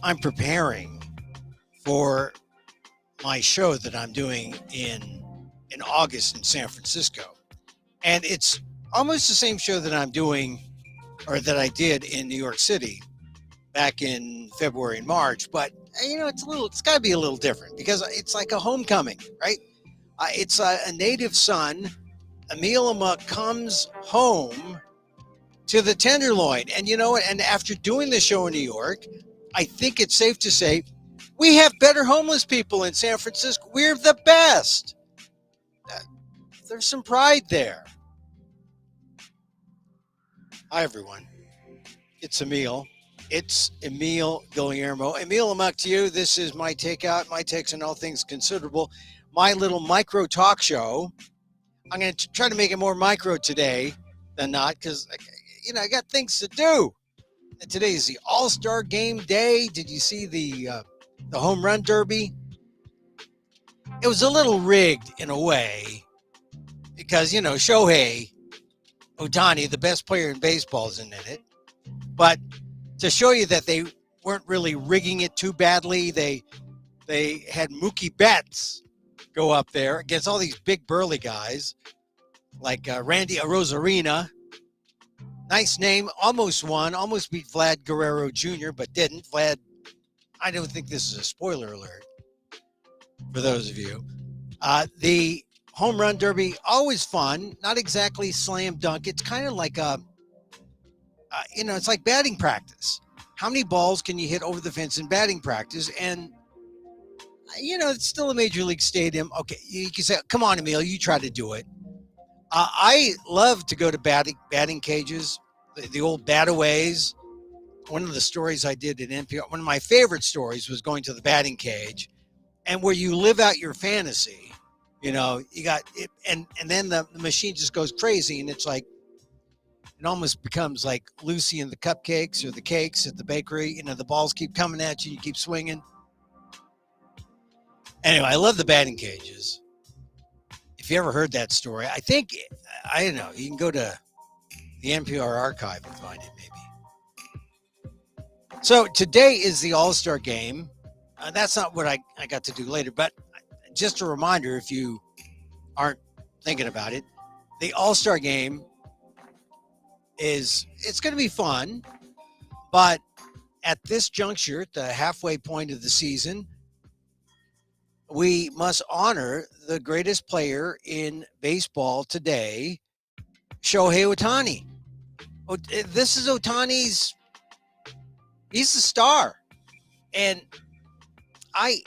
I'm preparing for my show that I'm doing in August in San Francisco. And it's almost the same show that I'm doing or that I did in New York City back in February and March, but it's got to be a little different because it's like a homecoming, right? It's a native son. Emil Amok comes home to the Tenderloin. And you know what? And after doing the show in New York, I think it's safe to say we have better homeless people in San Francisco. We're the best. There's some pride there. Hi, everyone. It's Emil. It's Emil Guillermo. Emil Amok to you. This is my Takeout, my takes on all things considerable. My little micro talk show. I'm going to try to make it more micro today than not because, I got things to do. And today is the All-Star Game day. Did you see the home run derby? It was a little rigged in a way because, Shohei Ohtani, the best player in baseball, isn't in it. But to show you that they weren't really rigging it too badly, they had Mookie Betts go up there against all these big burly guys like Randy Arozarena. Nice name, almost won, almost beat Vlad Guerrero Jr., but didn't. Vlad, I don't think this is a spoiler alert for those of you. The home run derby, always fun, not exactly slam dunk. It's kind of like it's like batting practice. How many balls can you hit over the fence in batting practice? And, it's still a major league stadium. Okay, you can say, come on, Emil, you try to do it. I love to go to batting cages, the old bat-aways. One of the stories I did at NPR, one of my favorite stories was going to the batting cage and where you live out your fantasy. You got it, and then the machine just goes crazy, and it's like, it almost becomes like Lucy and the cupcakes or the cakes at the bakery. The balls keep coming at you, you keep swinging. Anyway, I love the batting cages. If you ever heard that story, I don't know, you can go to the NPR archive and find it maybe. So today is the All-Star Game. That's not what I got to do later, but just a reminder, if you aren't thinking about it, the All-Star Game it's going to be fun, but at this juncture, at the halfway point of the season, we must honor the greatest player in baseball today, Shohei Ohtani. This is Ohtani's, he's the star. And I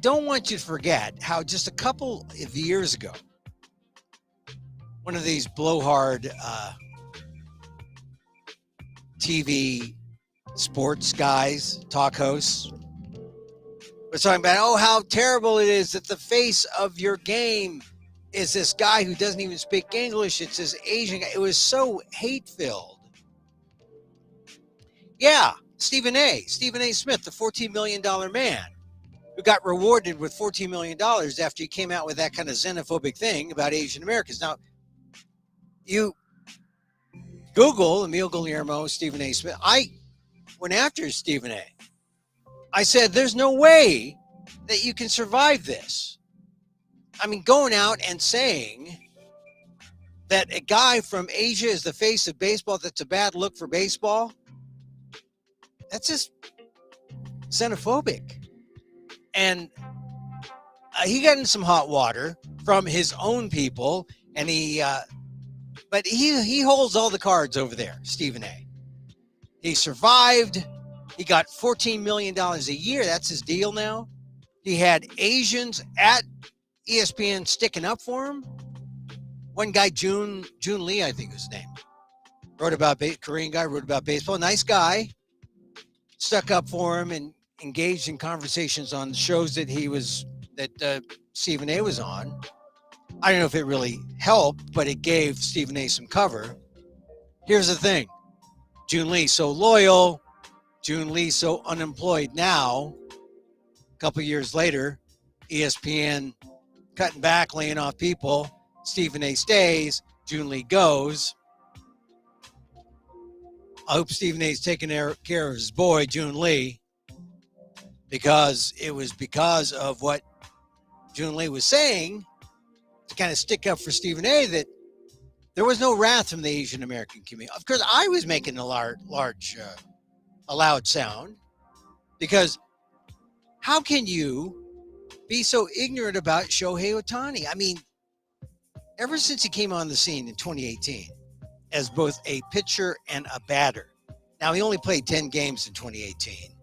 don't want you to forget how just a couple of years ago, one of these blowhard TV sports guys, talk hosts, was talking about, how terrible it is that the face of your game is this guy who doesn't even speak English. It's this Asian guy. It was so hate-filled. Yeah, Stephen A. Smith, the $14 million man who got rewarded with $14 million after he came out with that kind of xenophobic thing about Asian Americans. Now, you Google Emil Guillermo, Stephen A. Smith. I went after Stephen A. I said, there's no way that you can survive this. I mean, going out and saying that a guy from Asia is the face of baseball, that's a bad look for baseball, that's just xenophobic. And he got in some hot water from his own people, and but he holds all the cards over there, Stephen A. He survived. He got $14 million a year. That's his deal now. He had Asians at ESPN sticking up for him. One guy, June Lee, I think was his name, wrote about Korean guy, wrote about baseball. Nice guy. Stuck up for him and engaged in conversations on shows that Stephen A. was on. I don't know if it really helped, but it gave Stephen A. some cover. Here's the thing. June Lee, so loyal. June Lee, so unemployed now. A couple years later, ESPN cutting back, laying off people. Stephen A. stays. June Lee goes. I hope Stephen A's taking care of his boy, June Lee, because it was because of what June Lee was saying to kind of stick up for Stephen A that there was no wrath from the Asian American community. Of course, I was making a a loud sound, because how can you be so ignorant about Shohei Ohtani? I mean, ever since he came on the scene in 2018 as both a pitcher and a batter. Now, he only played 10 games in 2018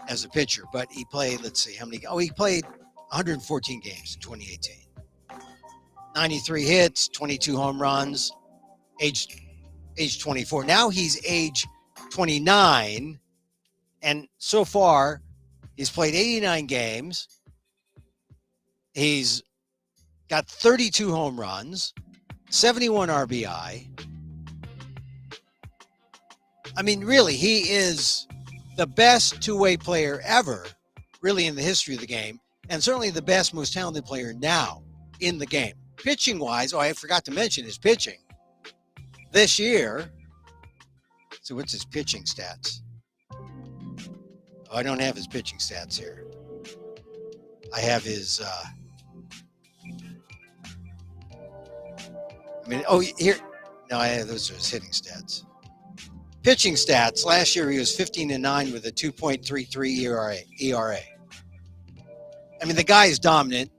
as a pitcher, but he played, let's see, how many? Oh, he played 114 games in 2018. 93 hits, 22 home runs, age 24. Now he's age 29, and so far he's played 89 games. He's got 32 home runs, 71 RBI. I mean, really, he is the best two-way player ever, really, in the history of the game, and certainly the best, most talented player now in the game. Pitching-wise, I forgot to mention his pitching. This year, so what's his pitching stats? Oh, I don't have his pitching stats here. I have his, here. No, those are his hitting stats. Pitching stats. Last year he was 15-9 with a 2.33 ERA. I mean, the guy is dominant.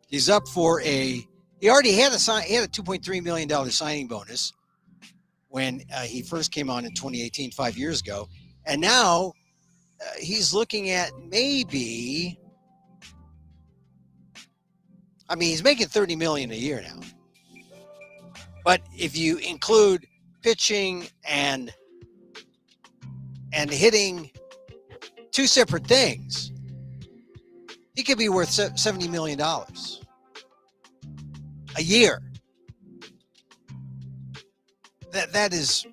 He's up for he already had a $2.3 million signing bonus when he first came on in 2018, 5 years ago. And now he's looking at maybe, I mean, he's making $30 million a year now. But if you include pitching and hitting, two separate things, he could be worth $70 million a year. That is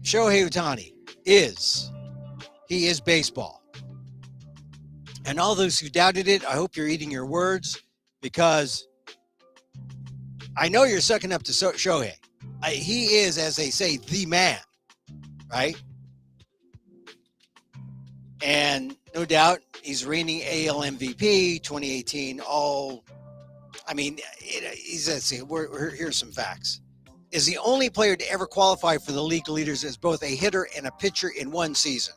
Shohei Ohtani. He is baseball. And all those who doubted it, I hope you're eating your words, because I know you're sucking up to Shohei. He is, as they say, the man, right? And no doubt he's reigning AL MVP 2018. Here's some facts. Is the only player to ever qualify for the league leaders as both a hitter and a pitcher in one season.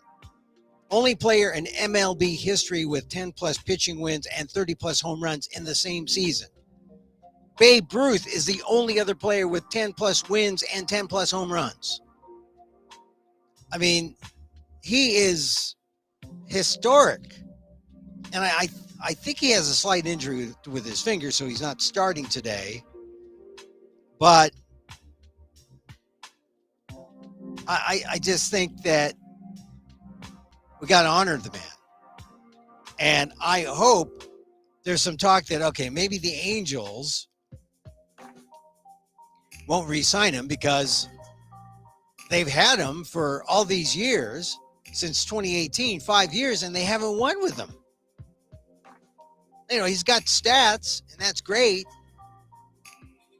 Only player in MLB history with 10-plus pitching wins and 30-plus home runs in the same season. Babe Ruth is the only other player with 10-plus wins and 10-plus home runs. I mean, he is historic. And I think he has a slight injury with his finger, so he's not starting today. But I just think that we got to honor the man. And I hope there's some talk that, okay, maybe the Angels won't re-sign him because they've had him for all these years, since 2018, 5 years, and they haven't won with him. You know, he's got stats, and that's great,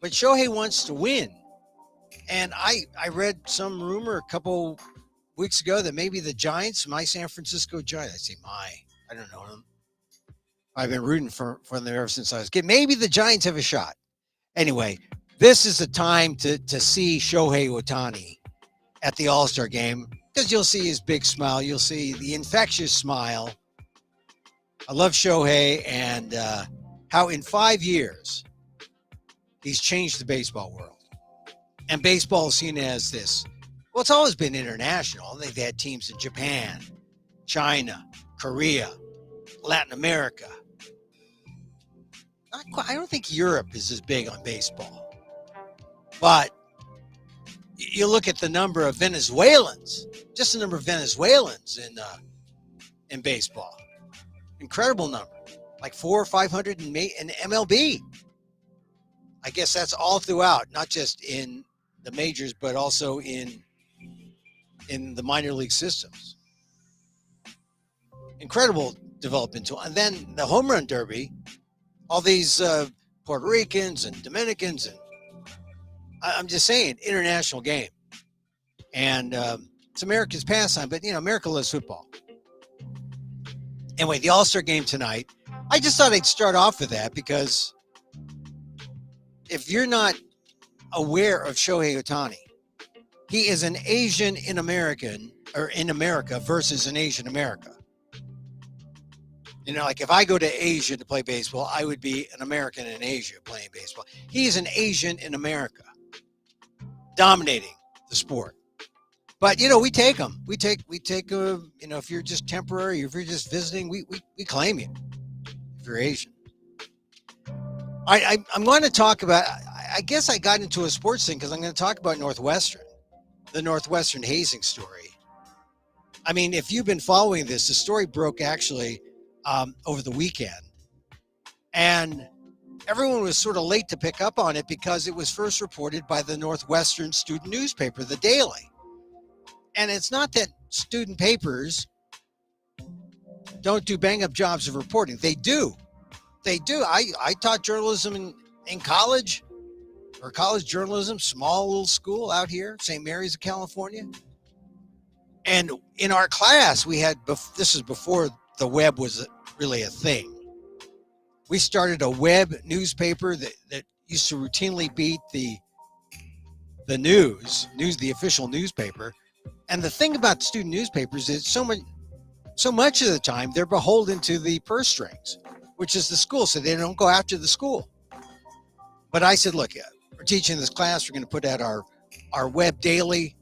but Shohei wants to win. And I read some rumor a couple weeks ago that maybe the Giants, my San Francisco Giants, I say I don't know them. I've been rooting for them ever since I was a kid. Maybe the Giants have a shot. Anyway, this is the time to see Shohei Ohtani at the All-Star game, because you'll see his big smile. You'll see the infectious smile. I love Shohei, and how in 5 years he's changed the baseball world. And baseball is seen as this. Well, it's always been international. They've had teams in Japan, China, Korea, Latin America. I don't think Europe is as big on baseball. But you look at the number of Venezuelans, just the number of Venezuelans in baseball. Incredible number, like 400 or 500 in MLB. I guess that's all throughout, not just in the majors, but also in the minor league systems. Incredible development tool. And then the home run derby, all these Puerto Ricans and Dominicans, and I'm just saying, international game. And it's America's pastime, but America loves football. Anyway, the All-Star game tonight, I just thought I'd start off with that because if you're not aware of Shohei Ohtani, he is an Asian in America versus an Asian America. Like if I go to Asia to play baseball, I would be an American in Asia playing baseball. He's an Asian in America, dominating the sport. But we take them. We take. If you're just temporary, if you're just visiting, we claim you. If you're Asian, I'm going to talk about. I guess I got into a sports thing because I'm going to talk about Northwestern, the Northwestern hazing story. I mean, if you've been following this, the story broke actually over the weekend, and everyone was sort of late to pick up on it because it was first reported by the Northwestern student newspaper, the Daily. And it's not that student papers don't do bang-up jobs of reporting. They do. They do. I taught journalism in college, or college journalism, small little school out here, St. Mary's of California. And in our class, we had, this is before the web was really a thing. We started a web newspaper that used to routinely beat the the official newspaper. And the thing about student newspapers is so much of the time they're beholden to the purse strings, which is the school, so they don't go after the school. But I said, look, we're teaching this class, we're going to put out our web daily,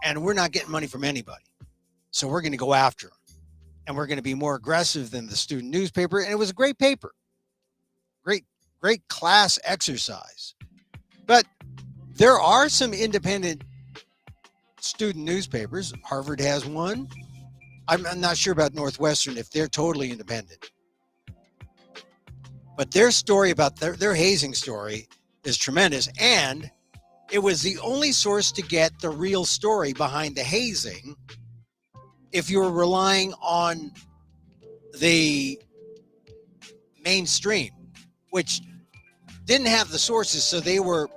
and we're not getting money from anybody. So we're going to go after them. And we're going to be more aggressive than the student newspaper. And it was a great paper. Great class exercise. But there are some independent student newspapers. Harvard has one. I'm not sure about Northwestern if they're totally independent. But their story about their hazing story is tremendous. And it was the only source to get the real story behind the hazing if you were relying on the mainstream, which didn't have the sources. So they were,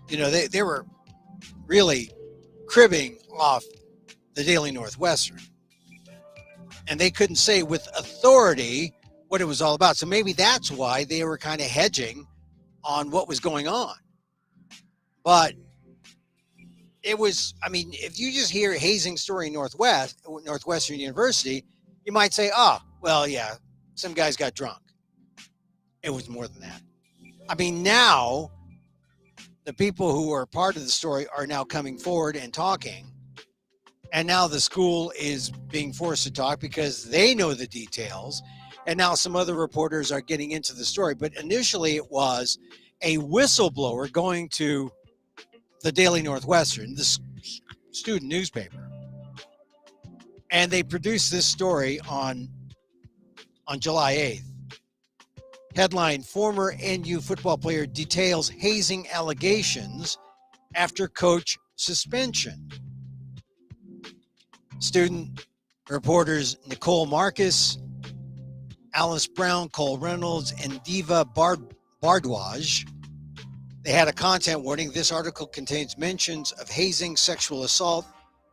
they were really cribbing off the Daily Northwestern. And they couldn't say with authority what it was all about. So maybe that's why they were kind of hedging on what was going on. But it was, if you just hear hazing story Northwestern University, you might say, well, yeah, some guys got drunk. It was more than that. Now the people who are part of the story are now coming forward and talking. And now the school is being forced to talk because they know the details. And now some other reporters are getting into the story. But initially it was a whistleblower going to the Daily Northwestern, the student newspaper. And they produced this story on July 8th. Headline, former NU football player details hazing allegations after coach suspension. Student reporters Nicole Marcus, Alice Brown, Cole Reynolds, and Diva Bardwaj. They had a content warning. This article contains mentions of hazing, sexual assault,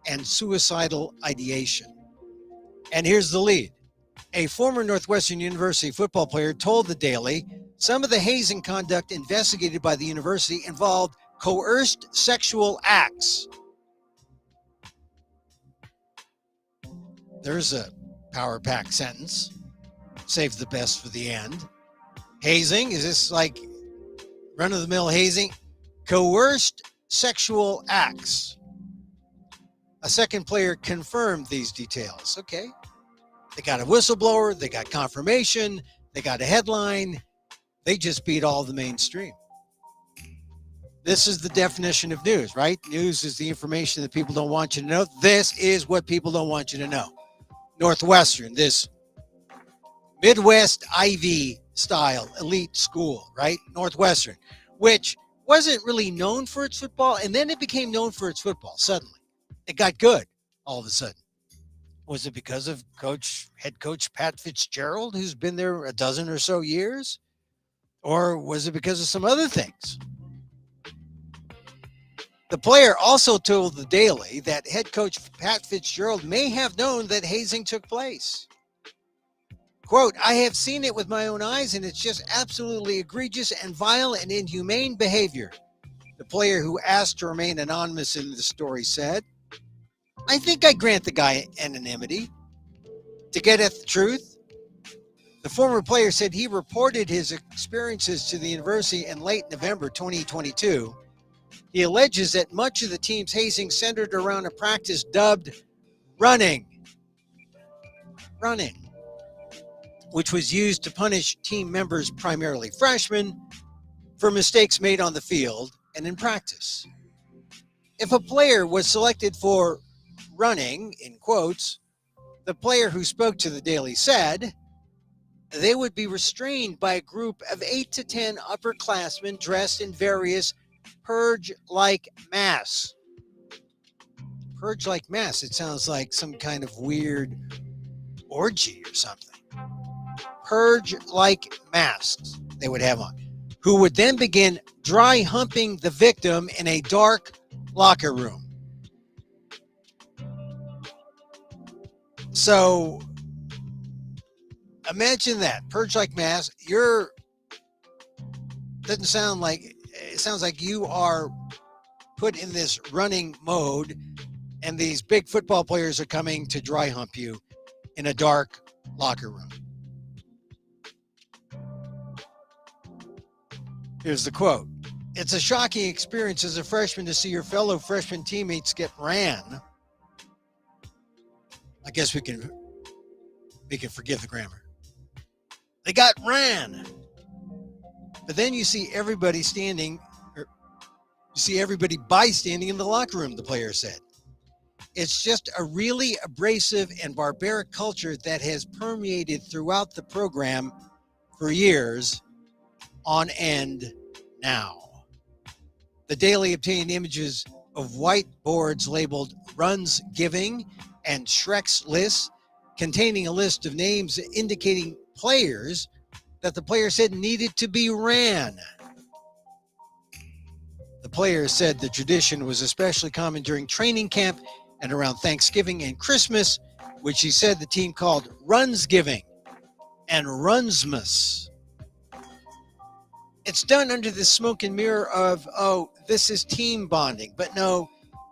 and suicidal ideation. And here's the lead. A former Northwestern University football player told the Daily some of the hazing conduct investigated by the university involved coerced sexual acts. There's a power-packed sentence. Save the best for the end. Hazing, is this like run-of-the-mill hazing? Coerced sexual acts. A second player confirmed these details. Okay. They got a whistleblower, they got confirmation, they got a headline. They just beat all the mainstream. This is the definition of news, right? News is the information that people don't want you to know. This is what people don't want you to know. Northwestern, this Midwest Ivy style elite school, right? Northwestern, which wasn't really known for its football, and then it became known for its football suddenly. It got good all of a sudden. Was it because of head coach Pat Fitzgerald, who's been there a dozen or so years? Or was it because of some other things? The player also told the Daily that head coach Pat Fitzgerald may have known that hazing took place. Quote, I have seen it with my own eyes, and it's just absolutely egregious and vile and inhumane behavior. The player, who asked to remain anonymous in the story, said, I think I grant the guy anonymity to get at the truth. The former player said he reported his experiences to the university in late November 2022. He alleges that much of the team's hazing centered around a practice dubbed running, which was used to punish team members, primarily freshmen, for mistakes made on the field and in practice. If a player was selected for running, in quotes, the player who spoke to the Daily said they would be restrained by a group of 8 to 10 upperclassmen dressed in various purge-like masks. Purge-like masks, it sounds like some kind of weird orgy or something. Purge-like masks they would have on, who would then begin dry humping the victim in a dark locker room. So imagine that, purge-like mask. It sounds like you are put in this running mode, and these big football players are coming to dry hump you in a dark locker room. Here's the quote. It's a shocking experience as a freshman to see your fellow freshman teammates get ran. I guess we can forgive the grammar. They got ran. But then you see everybody bystanding in the locker room, the player said. It's just a really abrasive and barbaric culture that has permeated throughout the program for years on end now. The Daily obtained images of whiteboards labeled Runs Giving and Shrek's List, containing a list of names indicating players that the player said needed to be ran. The player said the tradition was especially common during training camp and around Thanksgiving and Christmas, which he said the team called Runsgiving and Runsmas. It's done under the smoke and mirror of, oh, this is team bonding. But no,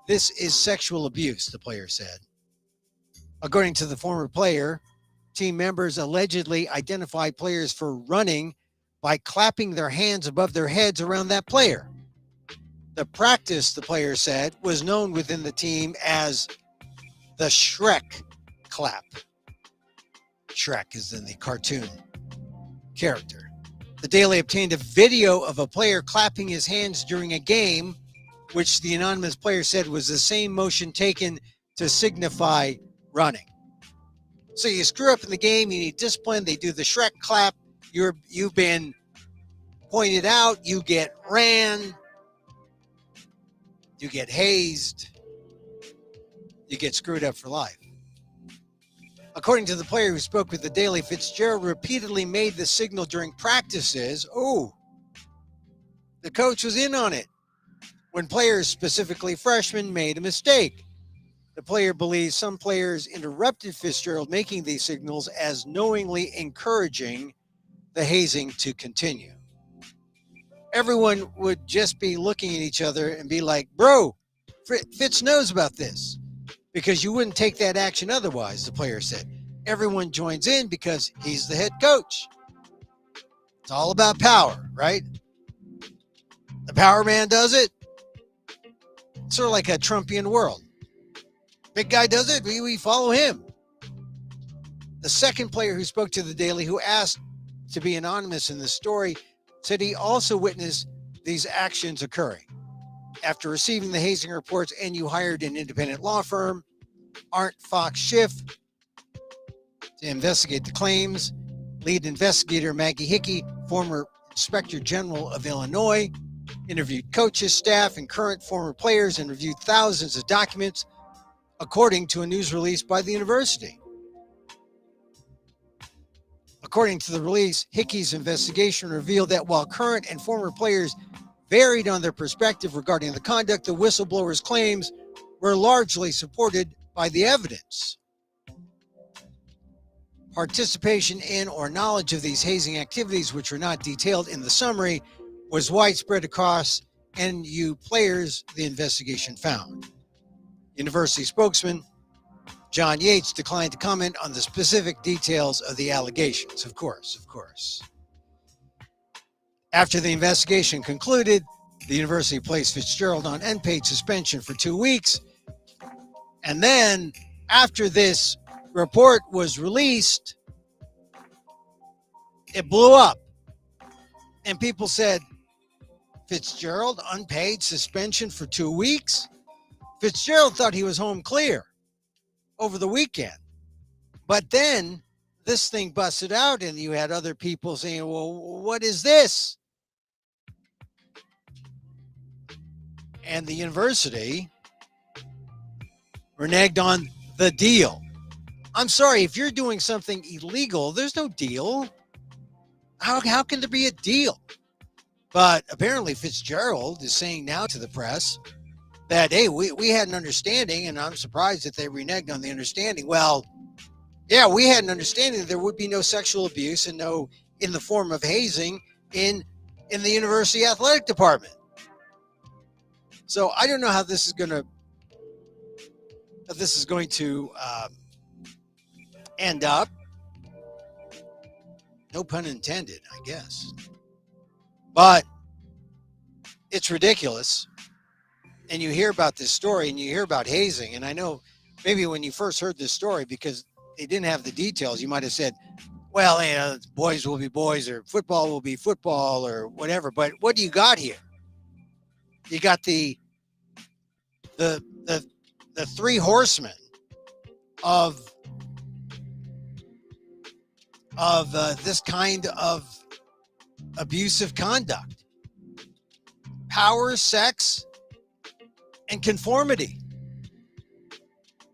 this is sexual abuse, the player said. According to the former player, team members allegedly identified players for running by clapping their hands above their heads around that player. The practice, the player said, was known within the team as the Shrek clap. Shrek is in the cartoon character. The Daily obtained a video of a player clapping his hands during a game, which the anonymous player said was the same motion taken to signify running. So you screw up in the game, you need discipline, they do the Shrek clap, you've been pointed out, you get ran, you get hazed, you get screwed up for life. According to the player who spoke with the Daily, Fitzgerald repeatedly made the signal during practices. Oh, the coach was in on it when players, specifically freshmen, made a mistake. The player believes some players interrupted Fitzgerald making these signals as knowingly encouraging the hazing to continue. Everyone would just be looking at each other and be like, bro, Fitz knows about this, because you wouldn't take that action otherwise, the player said. Everyone joins in because he's the head coach. It's all about power, right? The power man does it. Sort of like a Trumpian world. Big guy does it, we follow him. The second player who spoke to the Daily, who asked to be anonymous in the story, said he also witnessed these actions occurring. After receiving the hazing reports, NU hired an independent law firm, Arndt Fox Schiff, to investigate the claims. Lead investigator Maggie Hickey, former Inspector General of Illinois, interviewed coaches, staff, and current former players and reviewed thousands of documents, according to a news release by the university. According to the release, Hickey's investigation revealed that while current and former players varied on their perspective regarding the conduct. The whistleblowers' claims were largely supported by the evidence. Participation in or knowledge of these hazing activities, which were not detailed in the summary, was widespread across NU players, the investigation found. University spokesman John Yates declined to comment on the specific details of the allegations. Of course. After the investigation concluded, the university placed Fitzgerald on unpaid suspension for 2 weeks. And then, after this report was released, it blew up. And people said, Fitzgerald, unpaid suspension for 2 weeks? Fitzgerald thought he was home clear over the weekend. But then this thing busted out, and you had other people saying, well, what is this? And the university reneged on the deal. I'm sorry, if you're doing something illegal, there's no deal. How can there be a deal? But apparently Fitzgerald is saying now to the press that, hey, we had an understanding, and I'm surprised that they reneged on the understanding. Well, yeah, we had an understanding that there would be no sexual abuse and no in the form of hazing in the university athletic department. So I don't know how this is going to end up. No pun intended, I guess. But it's ridiculous. And you hear about this story and you hear about hazing. And I know maybe when you first heard this story, because they didn't have the details, you might have said, well, you know, boys will be boys or football will be football or whatever. But what do you got here? You got the three horsemen of this kind of abusive conduct: power, sex, and conformity.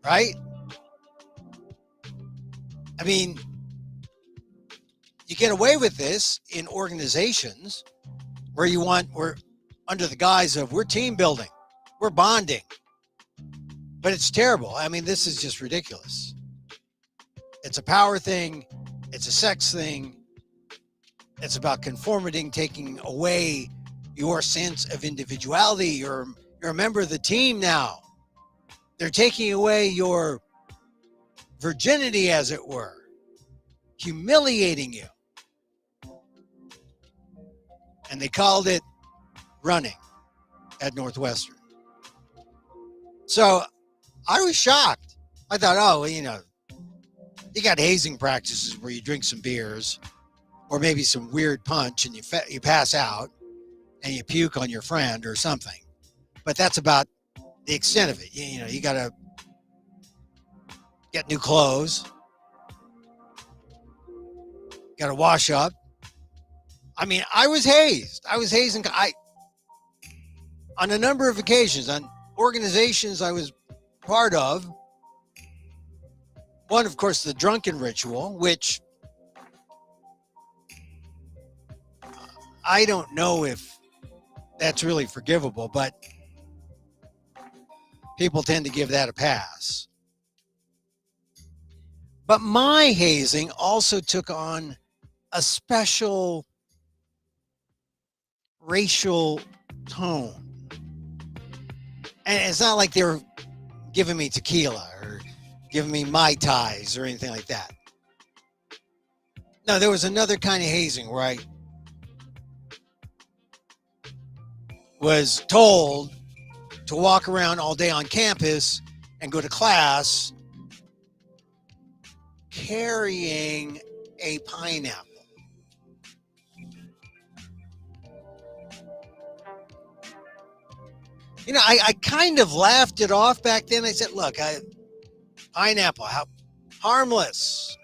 Right? I mean, you get away with this in organizations where we're under the guise of we're team building, we're bonding. But it's terrible. I mean, this is just ridiculous. It's a power thing. It's a sex thing. It's about conformity, taking away your sense of individuality. You're a member of the team now. They're taking away your virginity, as it were, humiliating you. And they called it running at Northwestern. So I was shocked. I thought, oh, well, you know, you got hazing practices where you drink some beers or maybe some weird punch and you pass out and you puke on your friend or something. But that's about the extent of it. You know, you got to get new clothes. Got to wash up. I mean, I was hazed. I was hazing. On a number of occasions, on organizations I was part of. One, of course, the drunken ritual, which I don't know if that's really forgivable, but people tend to give that a pass. But my hazing also took on a special racial tone. And it's not like they were giving me tequila or giving me Mai Tais or anything like that. No, there was another kind of hazing where I was told to walk around all day on campus and go to class carrying a pineapple. You know, I kind of laughed it off back then. I said, look, pineapple, how harmless.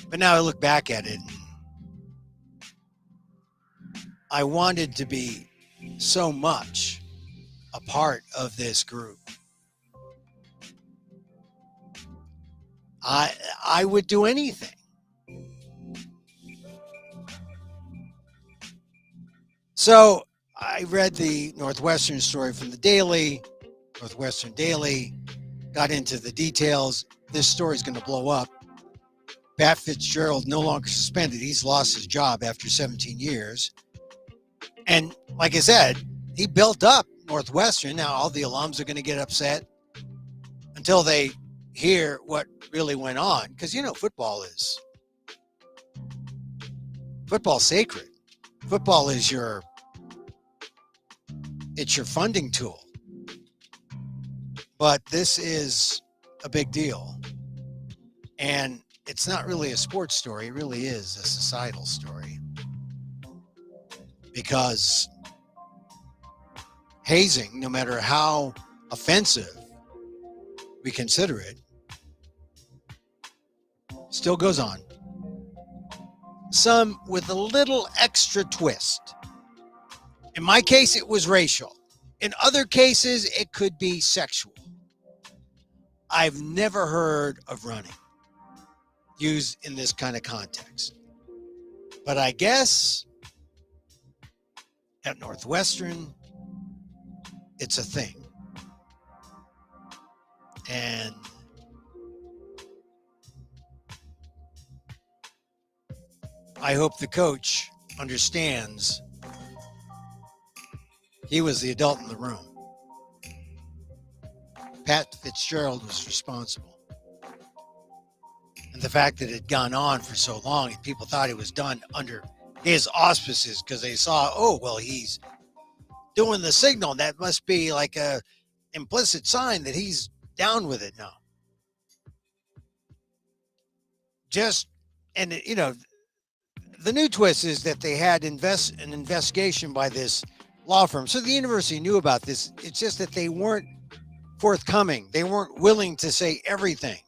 But now I look back at it. I wanted to be so much a part of this group. I would do anything. So I read the Northwestern story from the Daily, Northwestern Daily, got into the details. This story is going to blow up. Pat Fitzgerald no longer suspended. He's lost his job after 17 years. And like I said, he built up Northwestern. Now all the alums are going to get upset until they hear what really went on. Because, you know, football's sacred. Football is it's your funding tool. But this is a big deal. And it's not really a sports story. It really is a societal story. Because hazing, no matter how offensive we consider it, still goes on. Some with a little extra twist. In my case, it was racial. In other cases, it could be sexual. I've never heard of running used in this kind of context. But I guess at Northwestern, it's a thing. And I hope the coach understands he was the adult in the room. Pat Fitzgerald was responsible. And the fact that it had gone on for so long and people thought it was done under his auspices because they saw, oh, well, he's doing the signal. That must be like a implicit sign that he's down with it now. The new twist is that they had an investigation by this law firm. So the university knew about this. It's just that they weren't forthcoming. They weren't willing to say everything.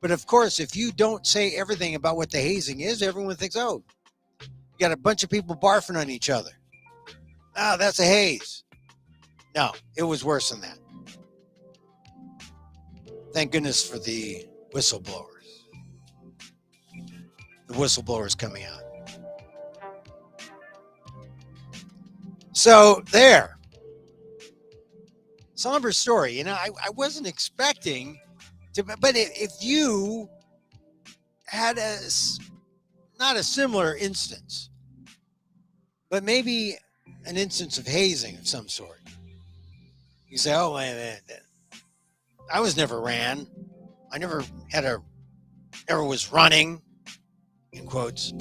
But of course, if you don't say everything about what the hazing is, everyone thinks, oh, you got a bunch of people barfing on each other. Oh, that's a haze. No, it was worse than that. Thank goodness for the whistleblowers. The whistleblowers coming out. So there. Somber story. You know, I wasn't expecting to, but if you had not a similar instance, but maybe an instance of hazing of some sort, you say, oh, man, I was never ran. I never was running, in quotes.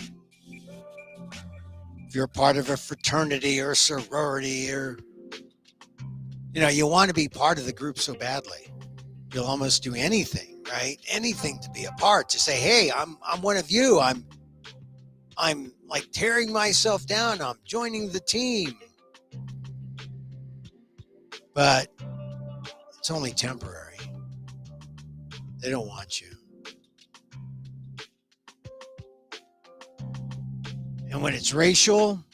If you're part of a fraternity or a sorority or, you know, you want to be part of the group so badly. You'll almost do anything, right? Anything to be a part, to say, hey, I'm one of you. I'm like tearing myself down. I'm joining the team. But it's only temporary. They don't want you. And when it's racial,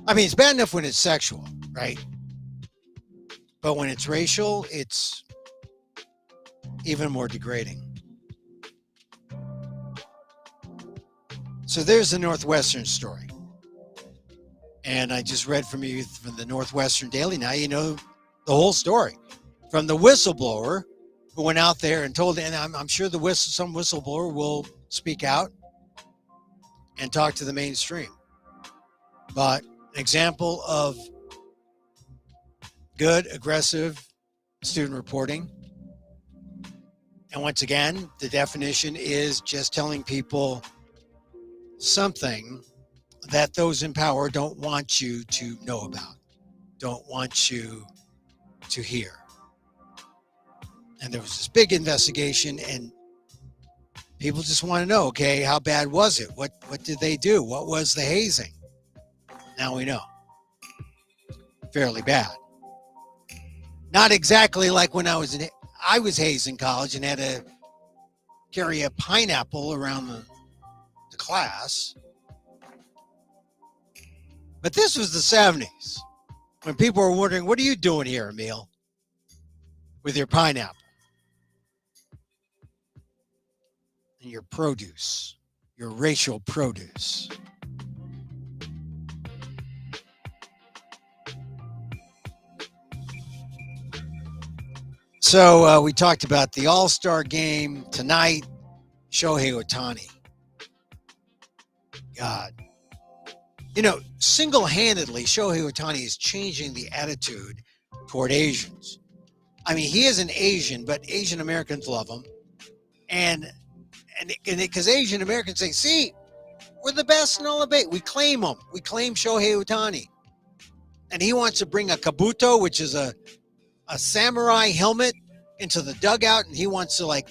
I mean, it's bad enough when it's sexual, right? But when it's racial, it's even more degrading. So there's the Northwestern story. And I just read from the Northwestern Daily. Now you know the whole story. From the whistleblower who went out there and told, and I'm sure some whistleblower will speak out and talk to the mainstream. But an example of good, aggressive student reporting. And once again, the definition is just telling people something that those in power don't want you to know about, don't want you to hear. And there was this big investigation, and people just want to know, okay, how bad was it? What did they do? What was the hazing? Now we know. Fairly bad. Not exactly like when I was hazed in college and had to carry a pineapple around the class. But this was the 70s when people were wondering, what are you doing here, Emil, with your pineapple and your produce, your racial produce? So we talked about the All-Star game tonight. Shohei Ohtani. God. Single-handedly, Shohei Ohtani is changing the attitude toward Asians. I mean, he is an Asian, but Asian Americans love him. And because Asian Americans say, see, we're the best in all of it. We claim him. We claim Shohei Ohtani. And he wants to bring a kabuto, which is a samurai helmet, into the dugout, and he wants to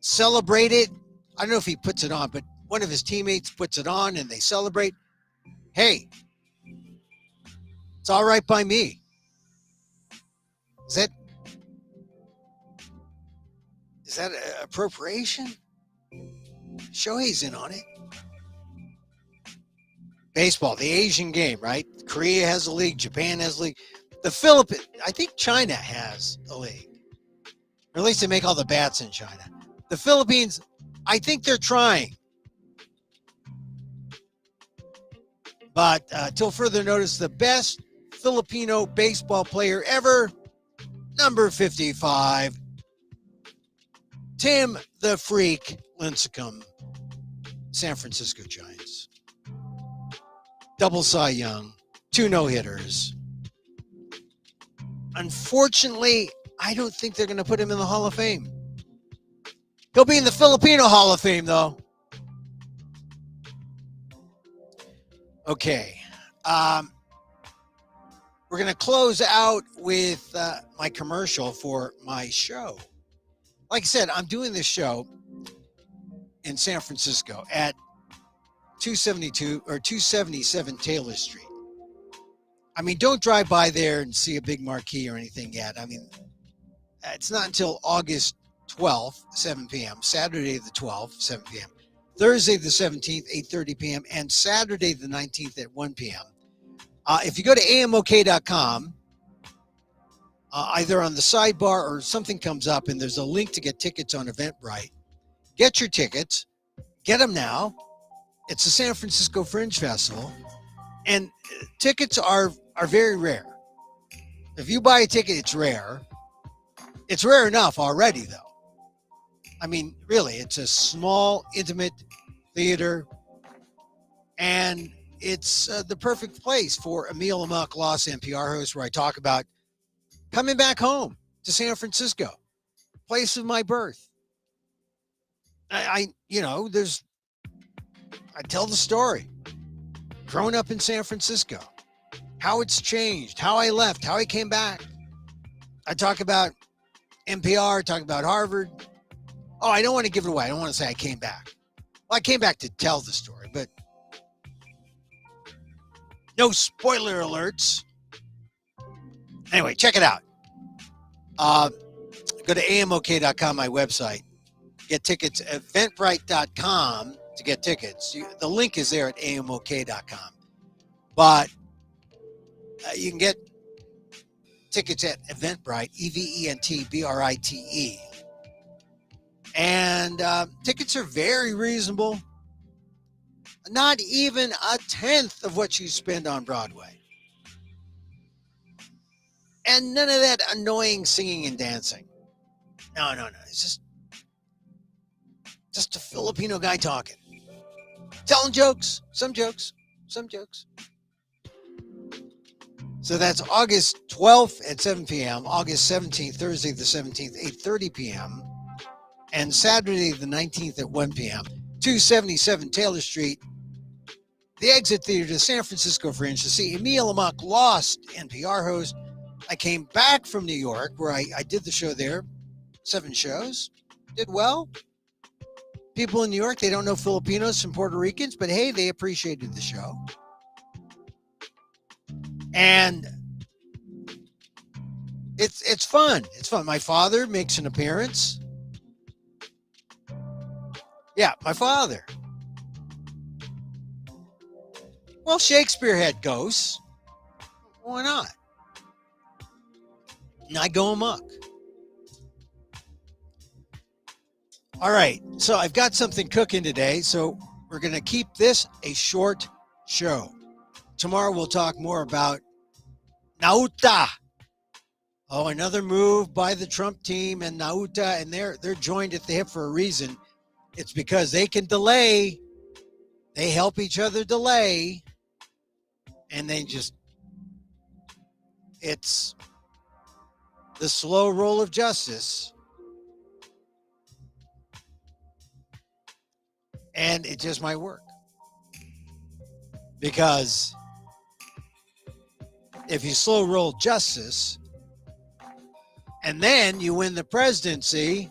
celebrate it. I don't know if he puts it on, but one of his teammates puts it on and they celebrate. Hey, it's all right by me. Is that appropriation? Shohei's in on it. Baseball, the Asian game, right? Korea has a league. Japan has a league. The Philippines, I think China has a league. Or at least they make all the bats in China. The Philippines, I think they're trying. But till further notice, the best Filipino baseball player ever, number 55, Tim the Freak Lincecum, San Francisco Giants. Double Cy Young, 2 no-hitters. Unfortunately, I don't think they're going to put him in the Hall of Fame. He'll be in the Filipino Hall of Fame, though. Okay. We're going to close out with my commercial for my show. Like I said, I'm doing this show in San Francisco at 272 or 277 Taylor Street. I mean, don't drive by there and see a big marquee or anything yet. I mean, it's not until August 12th, 7 p.m., Saturday the 12th, 7 p.m., Thursday the 17th, 8:30 p.m., and Saturday the 19th at 1 p.m. If you go to amok.com, either on the sidebar or something comes up and there's a link to get tickets on Eventbrite, get your tickets, get them now. It's the San Francisco Fringe Festival, and tickets are very rare. If you buy a ticket, it's rare. It's rare enough already, though. I mean, really, it's a small, intimate theater, and it's the perfect place for Emil, Amok, Lost NPR host, where I talk about coming back home to San Francisco, place of my birth. I tell the story. Growing up in San Francisco, how it's changed, how I left, how I came back. I talk about NPR, talk about Harvard. Oh, I don't want to give it away. I don't want to say I came back. Well, I came back to tell the story, but no spoiler alerts. Anyway, check it out. Go to amok.com, my website. Get tickets at eventbrite.com to get tickets. The link is there at amok.com. But you can get tickets at Eventbrite, EVENTBRITE. And tickets are very reasonable. Not even a tenth of what you spend on Broadway. And none of that annoying singing and dancing. No. It's just a Filipino guy talking. Telling jokes. Some jokes. So that's August 12th at 7 p.m., August 17th, Thursday the 17th, 8:30 p.m., and Saturday the 19th at 1 p.m., 277 Taylor Street, the Exit Theater to San Francisco Fringe to see Emil, Amok, Lost NPR host. I came back from New York where I did the show there, 7 shows, did well. People in New York, they don't know Filipinos from Puerto Ricans, but hey, they appreciated the show. And it's fun. It's fun. My father makes an appearance. Yeah, my father. Well, Shakespeare had ghosts. Why not? And I go amok. All right, so I've got something cooking today, so we're going to keep this a short show. Tomorrow we'll talk more about Nauta. Oh, another move by the Trump team and Nauta, and they're joined at the hip for a reason. It's because they can delay. They help each other delay, and it's the slow roll of justice, and it just might work. Because if you slow roll justice and then you win the presidency,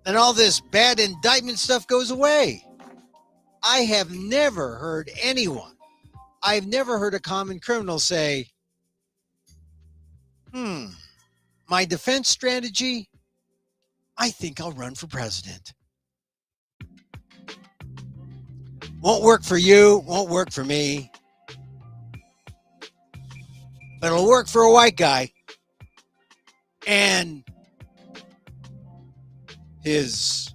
then all this bad indictment stuff goes away. I have never heard I've never heard a common criminal say, my defense strategy, I think I'll run for president. Won't work for you, won't work for me, but it'll work for a white guy and his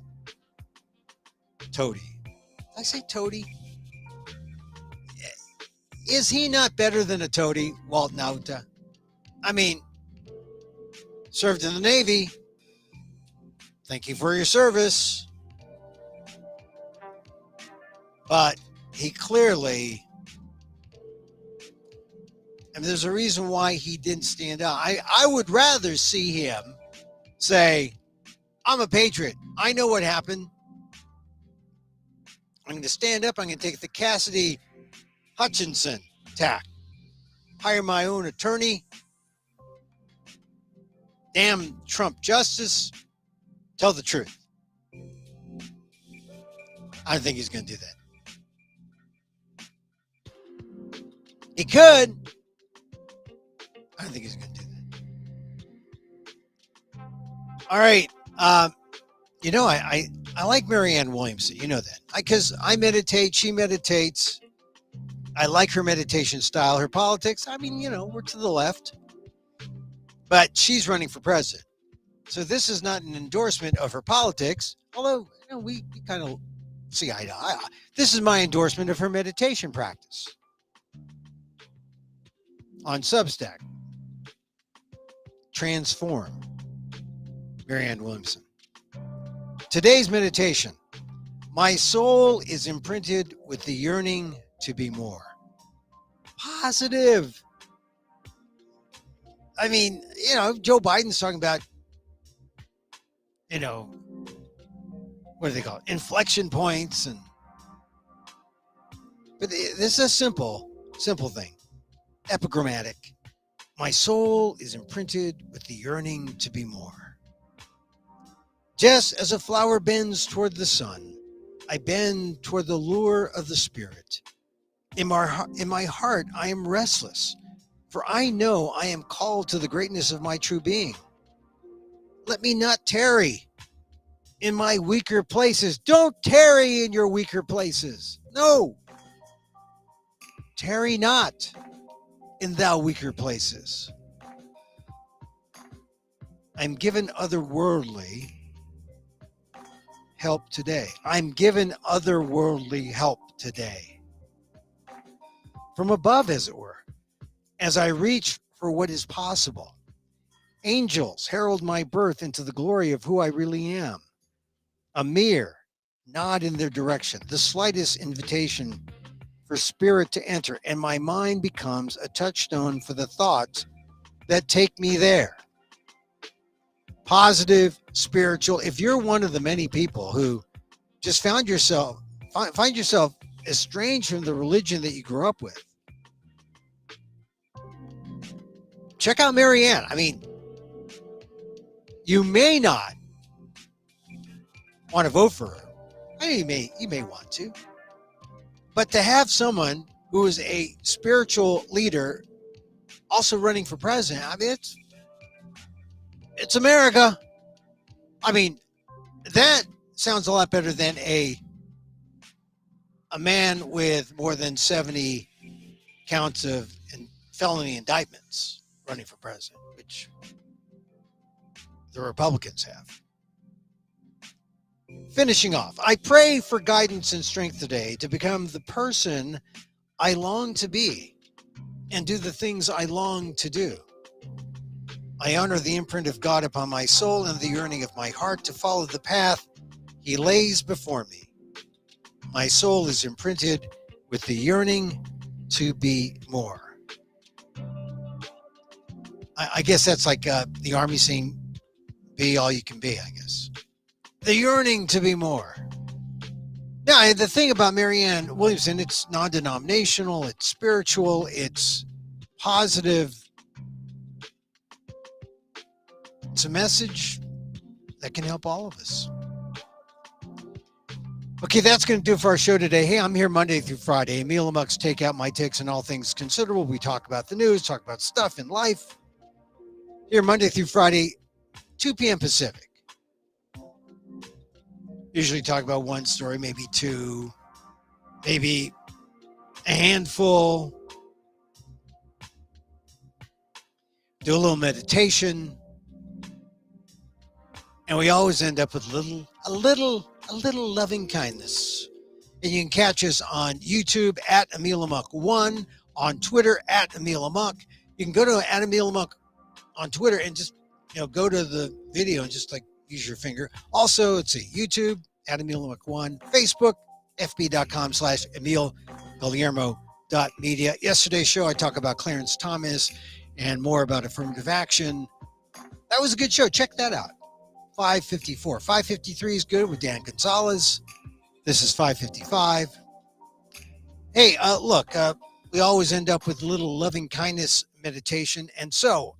toady. Did I say toady? Is he not better than a toady, Walt Nauta? I mean, served in the Navy. Thank you for your service. But he clearly, and there's a reason why he didn't stand out. I would rather see him say, I'm a patriot. I know what happened. I'm going to stand up. I'm going to take the Cassidy Hutchinson tack. Hire my own attorney. Damn Trump justice. Tell the truth. I don't think he's going to do that. He could. I don't think he's going to do that. All right. I like Marianne Williamson. You know that. Because I meditate. She meditates. I like her meditation style. Her politics, we're to the left. But she's running for president. So this is not an endorsement of her politics. Although, we kind of see eye to eye. This is my endorsement of her meditation practice. On Substack. Transform. Marianne Williamson. Today's meditation. My soul is imprinted with the yearning to be more. Positive. Joe Biden's talking about, what do they call it? Inflection points. But this is a simple thing. Epigrammatic. My soul is imprinted with the yearning to be more. Just as a flower bends toward the sun, I bend toward the lure of the Spirit. In my heart, I am restless, for I know I am called to the greatness of my true being. Let me not tarry in my weaker places. Don't tarry in your weaker places. No. Tarry not in thou weaker places. I'm given otherworldly help today. I'm given otherworldly help today. From above, as it were, as I reach for what is possible. Angels herald my birth into the glory of who I really am. A mere nod in their direction, the slightest invitation for spirit to enter, and my mind becomes a touchstone for the thoughts that take me there. Positive, spiritual. If you're one of the many people who just find yourself estranged from the religion that you grew up with, check out Marianne. You may not want to vote for her. You may want to. But to have someone who is a spiritual leader also running for president, it's America. That sounds a lot better than a man with more than 70 counts of felony indictments running for president, which the Republicans have. Finishing off, I pray for guidance and strength today to become the person I long to be and do the things I long to do. I honor the imprint of God upon my soul and the yearning of my heart to follow the path He lays before me. My soul is imprinted with the yearning to be more. I guess that's like the Army saying, be all you can be, I guess. The yearning to be more. Now, the thing about Marianne Williamson, it's non-denominational, it's spiritual, it's positive. It's a message that can help all of us. Okay, that's going to do it for our show today. Hey, I'm here Monday through Friday. Emil, Amok's Takeout, my takes on all things considerable. We talk about the news, talk about stuff in life. Here Monday through Friday, 2 p.m. Pacific. Usually talk about one story, maybe two, maybe a handful. Do a little meditation. And we always end up with a little loving kindness. And you can catch us on YouTube at Emil Amok1, on Twitter at Emil Amok. You can go to at Emil Amok on Twitter and just go to the video and just use your finger. Also, it's a YouTube at Emil Amok1, Facebook, fb.com/EmilGuillermo.media. Yesterday's show, I talk about Clarence Thomas and more about affirmative action. That was a good show. Check that out. 554. 553 is good with Dan Gonzalez. This is 555. Hey, look, we always end up with a little loving kindness meditation. And so,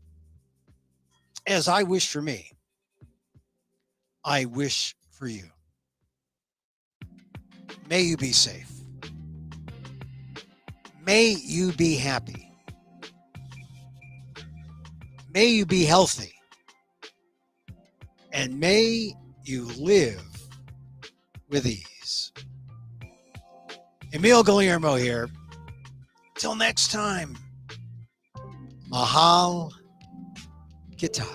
as I wish for me, I wish for you. May you be safe. May you be happy. May you be healthy. And may you live with ease. Emil Guillermo here. Till next time. Mahal Gita.